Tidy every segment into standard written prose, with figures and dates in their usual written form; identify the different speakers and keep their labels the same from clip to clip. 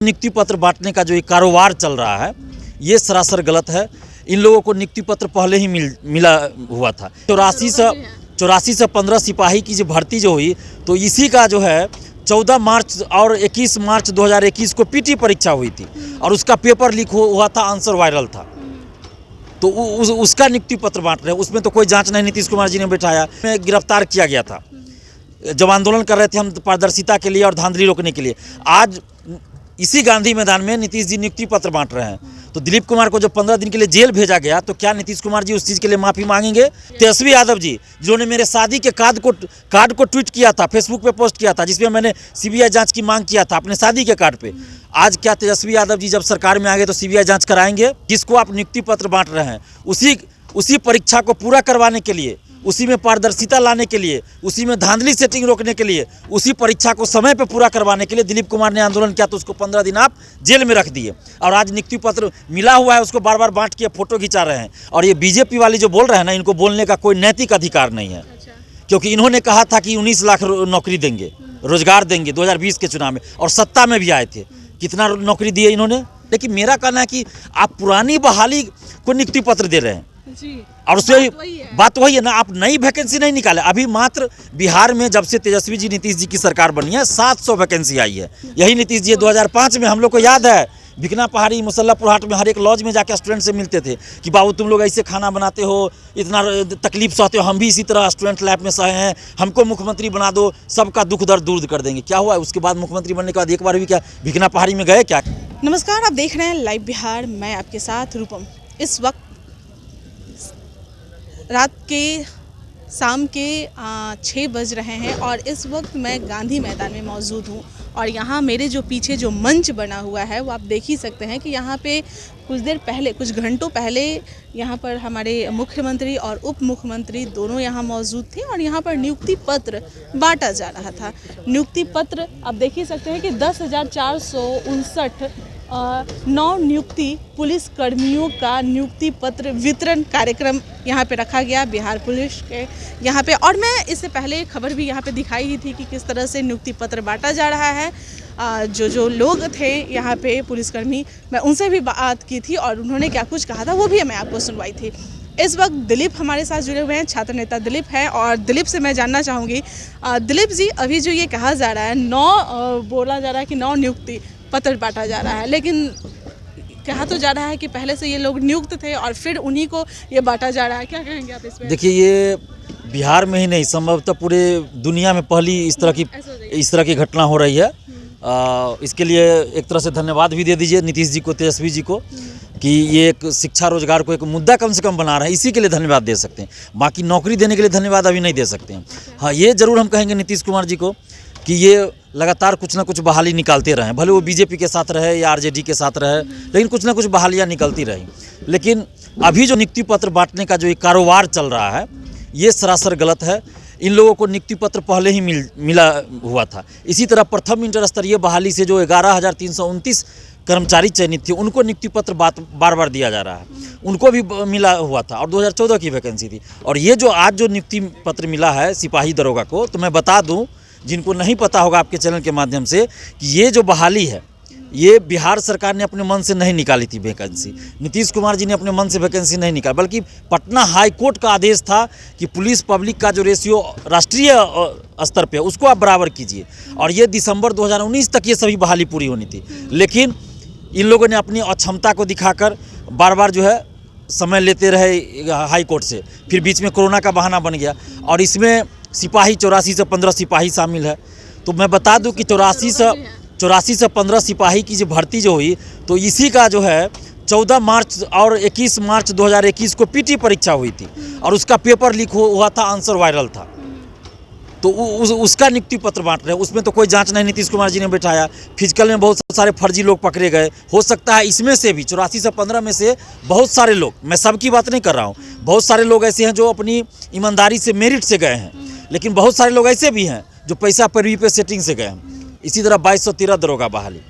Speaker 1: नियुक्ति पत्र बांटने का जो ये कारोबार चल रहा है ये सरासर गलत है। इन लोगों को नियुक्ति पत्र पहले ही मिला हुआ था। 84 से 15 सिपाही की जो भर्ती जो हुई तो इसी का जो है 14 मार्च और 21 मार्च 2021 को पीटी परीक्षा हुई थी और उसका पेपर लीक हुआ था, आंसर वायरल था। तो उसका नियुक्ति पत्र बांट रहे हैं, उसमें तो कोई जांच नहीं नीतीश कुमार जी ने बैठाया। गिरफ्तार किया गया था जब आंदोलन कर रहे थे हम पारदर्शिता के लिए और धांधली रोकने के लिए। आज इसी गांधी मैदान में नीतीश जी नियुक्ति पत्र बांट रहे हैं। तो दिलीप कुमार को जब 15 दिन के लिए जेल भेजा गया तो क्या नीतीश कुमार जी उस चीज़ के लिए माफ़ी मांगेंगे? तेजस्वी यादव जी जिन्होंने मेरे शादी के कार्ड को ट्वीट किया था, फेसबुक पे पोस्ट किया था, जिसमें मैंने सीबीआई जांच की मांग किया था अपने शादी के कार्ड पे। आज क्या तेजस्वी यादव जी जब सरकार में आ गए तो सीबीआई जांच कराएंगे? जिसको आप नियुक्ति पत्र बांट रहे हैं उसी परीक्षा को पूरा करवाने के लिए, उसी में पारदर्शिता लाने के लिए, उसी में धांधली सेटिंग रोकने के लिए, उसी परीक्षा को समय पे पूरा करवाने के लिए दिलीप कुमार ने आंदोलन किया तो उसको 15 दिन आप जेल में रख दिए। और आज नियुक्ति पत्र मिला हुआ है उसको बार बार बांट के फोटो खिंचा रहे हैं। और ये बीजेपी वाली जो बोल रहे हैं ना, इनको बोलने का कोई नैतिक अधिकार नहीं है। क्योंकि इन्होंने कहा था कि 19 लाख नौकरी देंगे, रोजगार देंगे 2020 के चुनाव में, और सत्ता में भी आए थे। कितना नौकरी दिए इन्होंने? लेकिन मेरा कहना है कि आप पुरानी बहाली को नियुक्ति पत्र दे रहे हैं
Speaker 2: जी।
Speaker 1: और उससे बात वही है ना, आप नई वैकेंसी नहीं निकाले। अभी मात्र बिहार में जब से तेजस्वी जी नीतीश जी की सरकार बनी है 700 वैकेंसी आई है। यही नीतीश जी 2005 में हम लोग को याद है भिकना पहाड़ी मुसल्लापुर हाट में हर एक लॉज में जाकर स्टूडेंट से मिलते थे कि बाबू तुम लोग ऐसे खाना बनाते हो, इतना तकलीफ सहते हो, हम भी इसी तरह स्टूडेंट लाइफ में सहे हैं, हमको मुख्यमंत्री बना दो, सबका दुख दर्द दूर कर देंगे। क्या हुआ उसके बाद? मुख्यमंत्री बनने के बाद एक बार भी क्या भिकना पहाड़ी में गए क्या?
Speaker 2: नमस्कार, आप देख रहे हैं लाइव बिहार, मैं आपके साथ रूपम। इस वक्त रात के शाम के 6 बज रहे हैं और इस वक्त मैं गांधी मैदान में मौजूद हूँ। और यहाँ मेरे जो पीछे जो मंच बना हुआ है वो आप देख ही सकते हैं कि यहाँ पे कुछ देर पहले, कुछ घंटों पहले यहाँ पर हमारे मुख्यमंत्री और उप मुख्यमंत्री दोनों यहाँ मौजूद थे और यहाँ पर नियुक्ति पत्र बांटा जा रहा था। नियुक्ति पत्र आप देख ही सकते हैं कि 10,459 नव नियुक्ति पुलिस कर्मियों का नियुक्ति पत्र वितरण कार्यक्रम यहाँ पे रखा गया बिहार पुलिस के यहाँ पे। और मैं इससे पहले खबर भी यहाँ पे दिखाई ही थी कि किस तरह से नियुक्ति पत्र बांटा जा रहा है। जो लोग थे यहाँ पे पुलिसकर्मी, मैं उनसे भी बात की थी और उन्होंने क्या कुछ कहा था वो भी मैं आपको सुनवाई थी। इस वक्त दिलीप हमारे साथ जुड़े हुए हैं, छात्र नेता दिलीप हैं। और दिलीप से मैं जानना चाहूँगी, दिलीप जी अभी जो ये कहा जा रहा है बोला जा रहा है कि 9 नियुक्ति पत्र बांटा जा रहा है, लेकिन कहा तो जा रहा है कि पहले से ये लोग नियुक्त थे और फिर उन्हीं को ये बांटा जा रहा है। क्या कहेंगे आप इसमें?
Speaker 1: देखिए, ये बिहार में ही नहीं, संभवतः पूरे दुनिया में पहली इस तरह की घटना हो रही है। इसके लिए एक तरह से धन्यवाद भी दे दीजिए नीतीश जी को, तेजस्वी जी को, कि ये एक शिक्षा रोजगार को एक मुद्दा कम से कम बना रहे हैं। इसी के लिए धन्यवाद दे सकते हैं, बाकी नौकरी देने के लिए धन्यवाद अभी नहीं दे सकते हैं। हाँ, ये ज़रूर हम कहेंगे नीतीश कुमार जी को कि ये लगातार कुछ ना कुछ बहाली निकालते रहें, भले वो बीजेपी के साथ रहे या आरजेडी के साथ रहे, लेकिन कुछ ना कुछ बहालियाँ निकलती रही। लेकिन अभी जो नियुक्ति पत्र बांटने का जो ये कारोबार चल रहा है ये सरासर गलत है। इन लोगों को नियुक्ति पत्र पहले ही मिला हुआ था। इसी तरह प्रथम इंटर स्तरीय बहाली से जो 11,329 कर्मचारी चयनित थे उनको नियुक्ति पत्र बार बार दिया जा रहा है, उनको भी मिला हुआ था और 2014 की वैकेंसी थी। और ये जो आज जो नियुक्ति पत्र मिला है सिपाही दरोगा को, तो मैं बता दूं जिनको नहीं पता होगा आपके चैनल के माध्यम से कि ये जो बहाली है ये बिहार सरकार ने अपने मन से नहीं निकाली थी वैकेंसी। नीतीश कुमार जी ने अपने मन से वैकेंसी नहीं निकाली, बल्कि पटना हाई कोर्ट का आदेश था कि पुलिस पब्लिक का जो रेशियो राष्ट्रीय स्तर पे उसको आप बराबर कीजिए। और ये दिसंबर 2019 तक ये सभी बहाली पूरी होनी थी। लेकिन इन लोगों ने अपनी अक्षमता को दिखाकर बार बार जो है समय लेते रहे हाई कोर्ट से, फिर बीच में कोरोना का बहाना बन गया। और इसमें सिपाही 84 से 15 सिपाही शामिल है। तो मैं बता दूं कि 84 से 15 सिपाही की जो भर्ती जो हुई तो इसी का जो है 14 मार्च और 21 मार्च 2021 को पीटी परीक्षा हुई थी और उसका पेपर लीक हुआ था, आंसर वायरल था। तो उसका नियुक्ति पत्र बांट रहे हैं, उसमें तो कोई जांच नहीं नीतीश कुमार जी ने बैठाया। फिजिकल में बहुत सारे फर्जी लोग पकड़े गए। हो सकता है इसमें से भी 84 से 15 में से बहुत सारे लोग, मैं सबकी बात नहीं कर रहा हूँ, बहुत सारे लोग ऐसे हैं जो अपनी ईमानदारी से मेरिट से गए हैं, लेकिन बहुत सारे लोग ऐसे भी हैं जो पैसा पैरवी पे सेटिंग से गए हैं। इसी तरह 2213 दरोगा बहाली,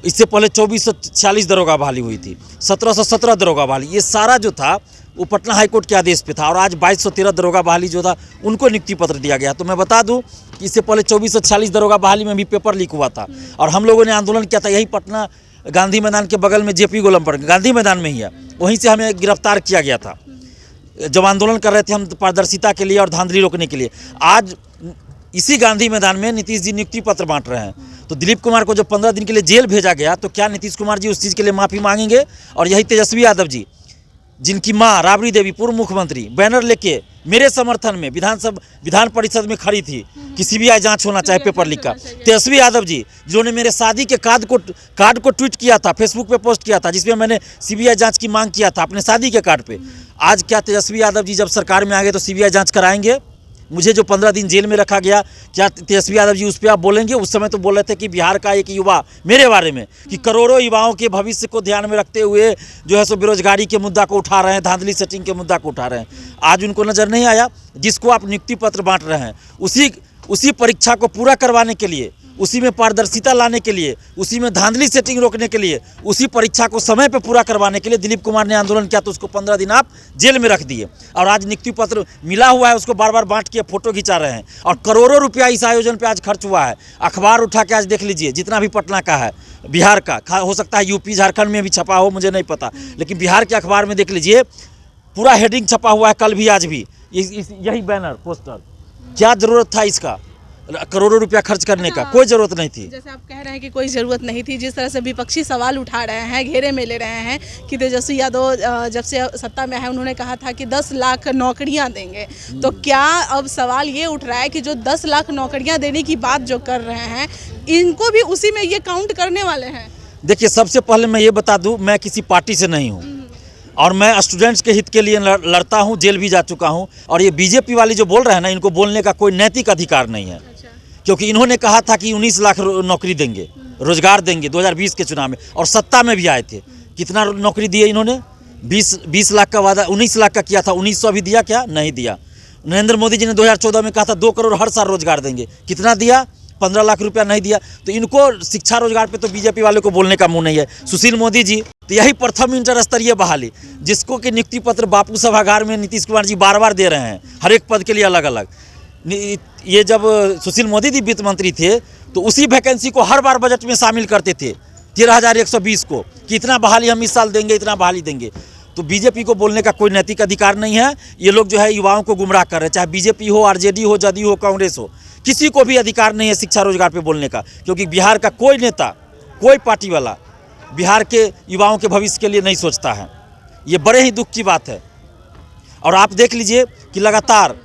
Speaker 1: इससे पहले 2446 दरोगा बहाली हुई थी, 1717 दरोगा बहाली, ये सारा जो था वो पटना हाईकोर्ट के आदेश पे था। और आज 2213 दरोगा बहाली जो था उनको नियुक्ति पत्र दिया गया। तो मैं बता दूं कि इससे पहले 2446 दरोगा बहाली में भी पेपर लीक हुआ था और हम लोगों ने आंदोलन किया था, यही पटना गांधी मैदान के बगल में जेपी गोलमपुर गांधी मैदान में ही है, वहीं से हमें गिरफ्तार किया गया था जब आंदोलन कर रहे थे हम पारदर्शिता के लिए और धांधली रोकने के लिए। आज इसी गांधी मैदान में नीतीश जी नियुक्ति पत्र बांट रहे हैं। तो दिलीप कुमार को जब 15 दिन के लिए जेल भेजा गया तो क्या नीतीश कुमार जी उस चीज़ के लिए माफ़ी मांगेंगे? और यही तेजस्वी यादव जी, जिनकी मां राबड़ी देवी पूर्व मुख्यमंत्री बैनर लेके मेरे समर्थन में विधान परिषद में खड़ी थी कि सीबीआई जांच होना चाहिए पेपर लीक का। तेजस्वी यादव जी जिन्होंने मेरे शादी के कार्ड को ट्वीट किया था, फेसबुक पे पोस्ट किया था, जिसमें मैंने सीबीआई जांच की मांग किया था अपने शादी के कार्ड पे। आज क्या तेजस्वी यादव जी जब सरकार में आ गए तो सीबीआई जांच कराएंगे? मुझे जो 15 दिन जेल में रखा गया, क्या तेजस्वी यादव जी उस पर आप बोलेंगे? उस समय तो बोल रहे थे कि बिहार का एक युवा, मेरे बारे में, कि करोड़ों युवाओं के भविष्य को ध्यान में रखते हुए जो है सो बेरोजगारी के मुद्दा को उठा रहे हैं, धांधली सेटिंग के मुद्दा को उठा रहे हैं। आज उनको नज़र नहीं आया। जिसको आप नियुक्ति पत्र बांट रहे हैं उसी परीक्षा को पूरा करवाने के लिए, उसी में पारदर्शिता लाने के लिए, उसी में धांधली सेटिंग रोकने के लिए, उसी परीक्षा को समय पर पूरा करवाने के लिए दिलीप कुमार ने आंदोलन किया तो उसको 15 दिन आप जेल में रख दिए। और आज नियुक्ति पत्र मिला हुआ है उसको बार बार बांट के फोटो खिंचा रहे हैं और करोड़ों रुपया इस आयोजन पे आज खर्च हुआ है। अखबार उठा के आज देख लीजिए, जितना भी पटना का है, बिहार का, हो सकता है यूपी झारखंड में भी छपा हो, मुझे नहीं पता, लेकिन बिहार के अखबार में देख लीजिए पूरा हेडिंग छपा हुआ है, कल भी आज भी यही बैनर पोस्टर। क्या ज़रूरत था इसका करोड़ों रुपया खर्च करने का? कोई ज़रूरत नहीं थी।
Speaker 2: जैसे आप कह रहे हैं कि कोई ज़रूरत नहीं थी, जिस तरह से विपक्षी सवाल उठा रहे हैं, घेरे में ले रहे हैं कि तेजस्वी यादव जब से सत्ता में है उन्होंने कहा था कि 10 लाख नौकरियां देंगे, तो क्या अब सवाल ये उठ रहा है कि जो 10 लाख नौकरियां देने की बात जो कर रहे हैं इनको भी उसी में ये काउंट करने वाले हैं?
Speaker 1: देखिए, सबसे पहले मैं ये बता दूँ, मैं किसी पार्टी से नहीं हूँ और मैं स्टूडेंट्स के हित के लिए लड़ता हूँ, जेल भी जा चुका हूँ। और ये बीजेपी वाले जो बोल रहे हैं ना, इनको बोलने का कोई नैतिक अधिकार नहीं है, क्योंकि इन्होंने कहा था कि 19 लाख नौकरी देंगे, रोजगार देंगे 2020 के चुनाव में, और सत्ता में भी आए थे। कितना नौकरी दिए इन्होंने? 20 लाख का वादा 19 लाख का किया था, 1900 भी दिया क्या? नहीं दिया। नरेंद्र मोदी जी ने 2014 में कहा था 2 करोड़ हर साल रोजगार देंगे, कितना दिया? 15 लाख रुपया नहीं दिया। तो इनको शिक्षा रोजगार पे तो बीजेपी वाले को बोलने का मुंह नहीं है। सुशील मोदी जी, तो यही प्रथम इंटर स्तरीय बहाली, जिसको कि नियुक्ति पत्र बापू सभागार में नीतीश कुमार जी बार बार दे रहे हैं, हर एक पद के लिए अलग अलग। ये जब सुशील मोदी जी वित्त मंत्री थे तो उसी वैकेंसी को हर बार बजट में शामिल करते थे, 13,120 को, कि इतना बहाली हम इस साल देंगे, इतना बहाली देंगे। तो बीजेपी को बोलने का कोई नैतिक अधिकार नहीं है। ये लोग जो है युवाओं को गुमराह कर रहे हैं, चाहे बीजेपी हो, आरजेडी हो, जदयू हो, कांग्रेस हो, किसी को भी अधिकार नहीं है शिक्षा रोजगार पे बोलने का, क्योंकि बिहार का कोई नेता, कोई पार्टी वाला बिहार के युवाओं के भविष्य के लिए नहीं सोचता है। ये बड़े ही दुख की बात है। और आप देख लीजिए कि लगातार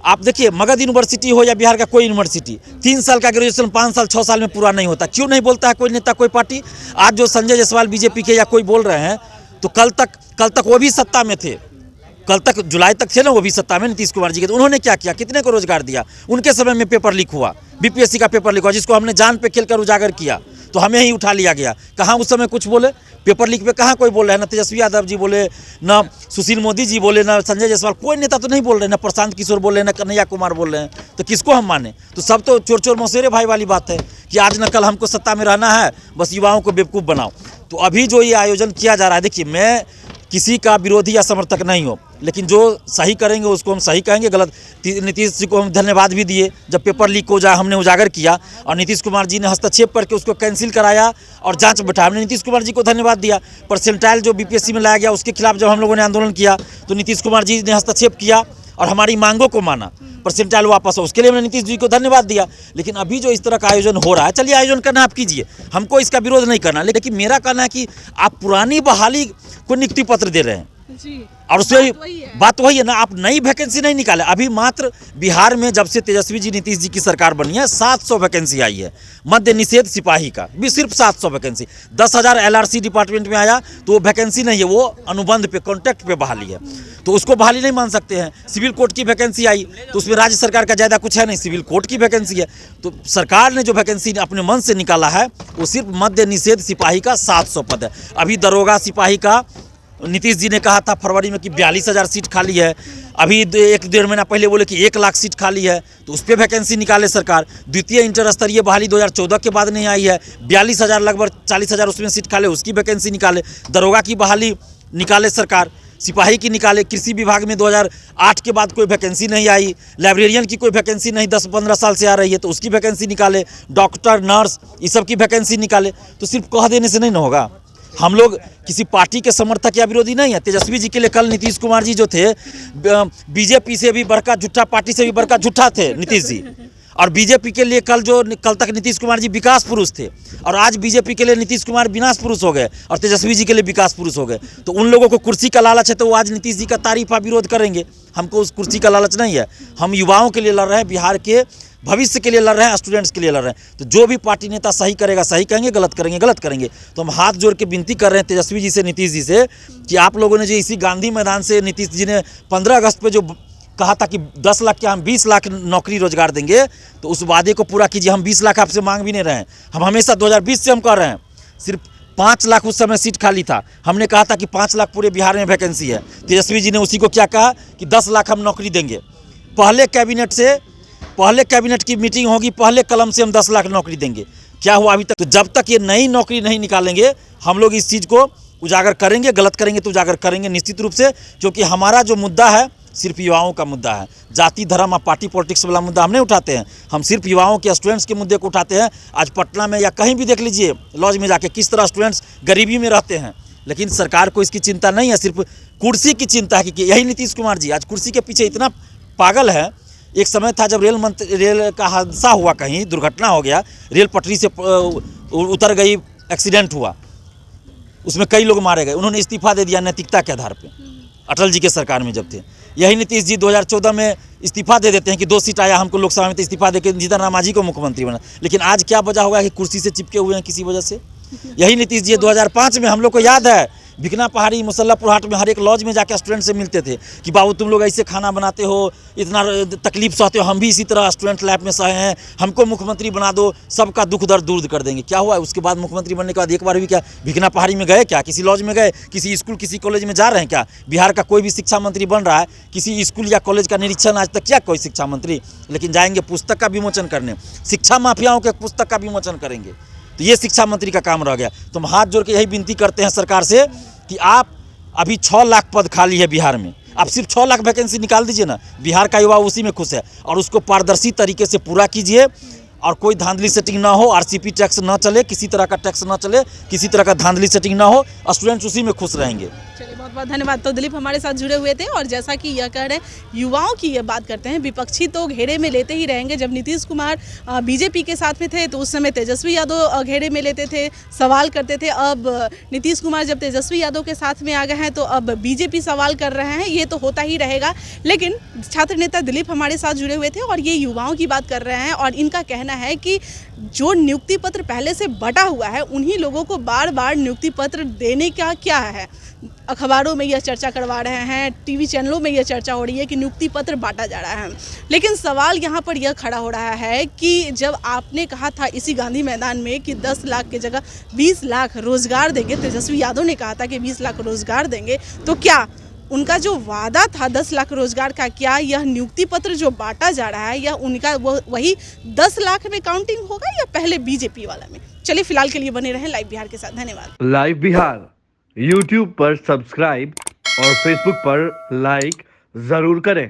Speaker 1: आप देखिए, मगध यूनिवर्सिटी हो या बिहार का कोई यूनिवर्सिटी, 3 साल का ग्रेजुएशन 5 साल 6 साल में पूरा नहीं होता। क्यों नहीं बोलता है कोई नेता, कोई पार्टी? आज जो संजय जायसवाल बीजेपी के या कोई बोल रहे हैं, तो कल तक वो भी सत्ता में थे, कल तक जुलाई तक थे ना वो भी सत्ता में नीतीश कुमार जी के। तो उन्होंने क्या किया? कितने को रोजगार दिया? उनके समय में पेपर लीक हुआ, बीपीएससी का पेपर लीक हुआ, जिसको हमने जान पे खेलकर उजागर किया, तो हमें ही उठा लिया गया। कहाँ उस समय कुछ बोले? पेपर लीक पे कहाँ कोई बोल रहा है? ना तेजस्वी यादव जी बोले, ना सुशील मोदी जी बोले, ना संजय जायसवाल, कोई नेता तो नहीं बोल रहे, ना प्रशांत किशोर बोल रहे हैं, ना कन्हैया कुमार बोल रहे हैं। तो किसको हम माने? तो सब तो चोर चोर मौसेरे भाई वाली बात है कि आज न कल हमको सत्ता में रहना है, बस युवाओं को बेवकूफ़ बनाओ। तो अभी जो ये आयोजन किया जा रहा है, देखिए, मैं किसी का विरोधी या समर्थक नहीं हो, लेकिन जो सही करेंगे उसको हम सही कहेंगे, गलत। नीतीश जी को हम धन्यवाद भी दिए, जब पेपर लीक हो जाए हमने उजागर किया और नीतीश कुमार जी ने हस्तक्षेप करके उसको कैंसिल कराया और जांच बैठाया, हमने नीतीश कुमार जी को धन्यवाद दिया। परसेंटाइल जो बीपीएससी में लाया गया उसके खिलाफ जब हम लोगों ने आंदोलन किया तो नीतीश कुमार जी ने हस्तक्षेप किया और हमारी मांगों को माना, परसेंटाइल वापस हो, उसके लिए हमने नीतीश जी को धन्यवाद दिया। लेकिन अभी जो इस तरह का आयोजन हो रहा है, चलिए आयोजन करना आप कीजिए, हमको इसका विरोध नहीं करना, लेकिन मेरा कहना है कि आप पुरानी बहाली को नियुक्ति पत्र दे रहे हैं
Speaker 2: जी,
Speaker 1: और उसमें बात वही है ना, आप नई वैकेंसी नहीं निकाले। अभी मात्र बिहार में जब से तेजस्वी जी नीतीश जी की सरकार बनी है 700 वैकेंसी आई है मद्य निषेध सिपाही का, भी सिर्फ 700 वैकेंसी। 10,000 एलआरसी डिपार्टमेंट में आया तो वो वैकेंसी नहीं है, वो अनुबंध पे, कॉन्ट्रैक्ट पे बहाली है, तो उसको बहाली नहीं मान सकते हैं। सिविल कोर्ट की वैकेंसी आई तो उसमें राज्य सरकार का ज़्यादा कुछ है नहीं, सिविल कोर्ट की वैकेंसी है। तो सरकार ने जो वैकेंसी अपने मन से निकाला है वो सिर्फ मद्य निषेध सिपाही का 700 पद है। अभी दरोगा सिपाही का नीतीश जी ने कहा था फरवरी में कि 42,000 सीट खाली है, अभी 1-1.5 महीना पहले बोले कि 1 लाख सीट खाली है, तो उस पर वैकेंसी निकाले सरकार। द्वितीय इंटर स्तरीय बहाली 2014 के बाद नहीं आई है, 42,000 लगभग 40,000 उसमें सीट खाले, उसकी वैकेंसी निकाले। दरोगा की बहाली निकाले सरकार, सिपाही की निकाले, कृषि विभाग में 2008 के बाद कोई वैकेंसी नहीं आई, लाइब्रेरियन की कोई वैकेंसी नहीं 10-15 साल से आ रही है तो उसकी वैकेंसी निकाले, डॉक्टर नर्स ये सब की वैकेंसी निकाले। तो सिर्फ कह देने से नहीं ना होगा। हम लोग किसी पार्टी के समर्थक या विरोधी नहीं है। तेजस्वी जी के लिए कल नीतीश कुमार जी जो थे, बीजेपी से भी बड़का झूठा, पार्टी से भी बड़का झूठा थे नीतीश जी। और बीजेपी के लिए कल तक नीतीश कुमार जी विकास पुरुष थे, और आज बीजेपी के लिए नीतीश कुमार विनाश पुरुष हो गए और तेजस्वी जी के लिए विकास पुरुष हो गए। तो उन लोगों को कुर्सी का लालच है तो वो आज नीतीश जी का तारीफ और विरोध करेंगे। हमको उस कुर्सी का लालच नहीं है। हम युवाओं के लिए लड़ रहे हैं, बिहार के भविष्य के लिए लड़ रहे हैं, स्टूडेंट्स के लिए लड़ रहे हैं। तो जो भी पार्टी नेता सही करेगा सही कहेंगे, गलत करेंगे गलत करेंगे। तो हम हाथ जोड़ के विनती कर रहे हैं तेजस्वी जी से, नीतीश जी से, कि आप लोगों ने जो इसी गांधी मैदान से नीतीश जी ने 15 अगस्त पे जो कहा था कि 10 लाख के हम 20 लाख नौकरी रोजगार देंगे, तो उस वादे को पूरा कीजिए। हम 20 लाख आपसे मांग भी नहीं रहे हैं। हम हमेशा 2020 से हम कर रहे हैं। सिर्फ 5 लाख उस समय सीट खाली था। हमने कहा था कि 5 लाख पूरे बिहार में वैकेंसी है। तेजस्वी जी ने उसी को क्या कहा कि 10 लाख हम नौकरी देंगे। पहले कैबिनेट की मीटिंग होगी, पहले कलम से हम 10 लाख नौकरी देंगे। क्या हुआ अभी तक? तो जब तक ये नई नौकरी नहीं निकालेंगे हम लोग इस चीज़ को उजागर करेंगे। गलत करेंगे तो उजागर करेंगे निश्चित रूप से, क्योंकि हमारा जो मुद्दा है सिर्फ युवाओं का मुद्दा है। जाति धर्म और पार्टी पॉलिटिक्स वाला मुद्दा हम नहीं उठाते हैं। हम सिर्फ युवाओं के, स्टूडेंट्स के मुद्दे को उठाते हैं। आज पटना में या कहीं भी देख लीजिए लॉज में जाके किस तरह स्टूडेंट्स गरीबी में रहते हैं, लेकिन सरकार को इसकी चिंता नहीं है। सिर्फ कुर्सी की चिंता है कि यही नीतीश कुमार जी आज कुर्सी के पीछे इतना पागल है। एक समय था जब रेल का हादसा हुआ, कहीं दुर्घटना हो गया, रेल पटरी से उतर गई, एक्सीडेंट हुआ, उसमें कई लोग मारे गए, उन्होंने इस्तीफा दे दिया नैतिकता के आधार पे। अटल जी के सरकार में जब थे, यही नीतीश जी 2014 में इस्तीफा दे देते हैं कि 2 सीट आया हमको लोकसभा में, तो इस्तीफा देकर जीतन राम मांझी को मुख्यमंत्री बना। लेकिन आज क्या वजह होगा कि कुर्सी से चिपके हुए हैं किसी वजह से। यही नीतीश जी 2005 में, हम लोग को याद है, भिकना पहाड़ी मुसल्लापुर हाट में हर एक लॉज में जाकर स्टूडेंट से मिलते थे कि बाबू तुम लोग ऐसे खाना बनाते हो, इतना तकलीफ सहते हो, हम भी इसी तरह स्टूडेंट लाइफ में सहे हैं, हमको मुख्यमंत्री बना दो, सबका दुख दर्द दूर कर देंगे। क्या हुआ उसके बाद? मुख्यमंत्री बनने के बाद एक बार भी क्या भिकना पहाड़ी में गए? क्या किसी लॉज में गए? किसी स्कूल किसी कॉलेज में जा रहे हैं क्या? बिहार का कोई भी शिक्षा मंत्री बन रहा है, किसी स्कूल या कॉलेज का निरीक्षण आज तक किया कोई शिक्षा मंत्री? लेकिन जाएंगे पुस्तक का विमोचन करने, शिक्षा माफियाओं के पुस्तक का विमोचन करेंगे। तो ये शिक्षा मंत्री का काम रह गया। तो हम हाथ जोड़ के यही विनती करते हैं सरकार से कि आप, अभी 6 लाख पद खाली है बिहार में, आप सिर्फ 6 लाख वैकेंसी निकाल दीजिए ना। बिहार का युवा उसी में खुश है, और उसको पारदर्शी तरीके से पूरा कीजिए, और कोई धांधली सेटिंग ना हो, आरसीपी टैक्स ना चले, किसी तरह का टैक्स ना चले, किसी तरह का धांधली सेटिंग ना हो, स्टूडेंट्स उसी में खुश रहेंगे।
Speaker 2: चलिए बहुत बहुत धन्यवाद। तो दिलीप हमारे साथ जुड़े हुए थे, और जैसा कि यह कह रहे हैं, युवाओं की ये बात करते हैं, विपक्षी तो घेरे में लेते ही रहेंगे। जब नीतीश कुमार बीजेपी के साथ में थे तो उस समय तेजस्वी यादव घेरे में लेते थे, सवाल करते थे। अब नीतीश कुमार जब तेजस्वी यादव के साथ में आ गए हैं तो अब बीजेपी सवाल कर रहे हैं। ये तो होता ही रहेगा। लेकिन छात्र नेता दिलीप हमारे साथ जुड़े हुए थे और ये युवाओं की बात कर रहे हैं, और इनका कहना है कि जो नियुक्ति पत्र पहले से बटा हुआ है उन्हीं लोगों को बार बार नियुक्ति पत्र देने का क्या है। अखबारों में यह चर्चा करवा रहे हैं, टीवी चैनलों में यह चर्चा हो रही है कि नियुक्ति पत्र बांटा जा रहा है। लेकिन सवाल यहाँ पर यह खड़ा हो रहा है कि जब आपने कहा था इसी गांधी मैदान में कि 10 लाख की जगह 20 लाख रोजगार देंगे, तेजस्वी यादव ने कहा था कि 20 लाख रोजगार देंगे, तो क्या उनका जो वादा था 10 लाख रोजगार का, क्या यह नियुक्ति पत्र जो बांटा जा रहा है, यह उनका वही 10 लाख में काउंटिंग होगा या पहले बीजेपी वाला में? चलिए फिलहाल के लिए बने रहें लाइव बिहार के साथ। धन्यवाद।
Speaker 3: लाइव बिहार YouTube पर सब्सक्राइब और Facebook पर लाइक जरूर करें।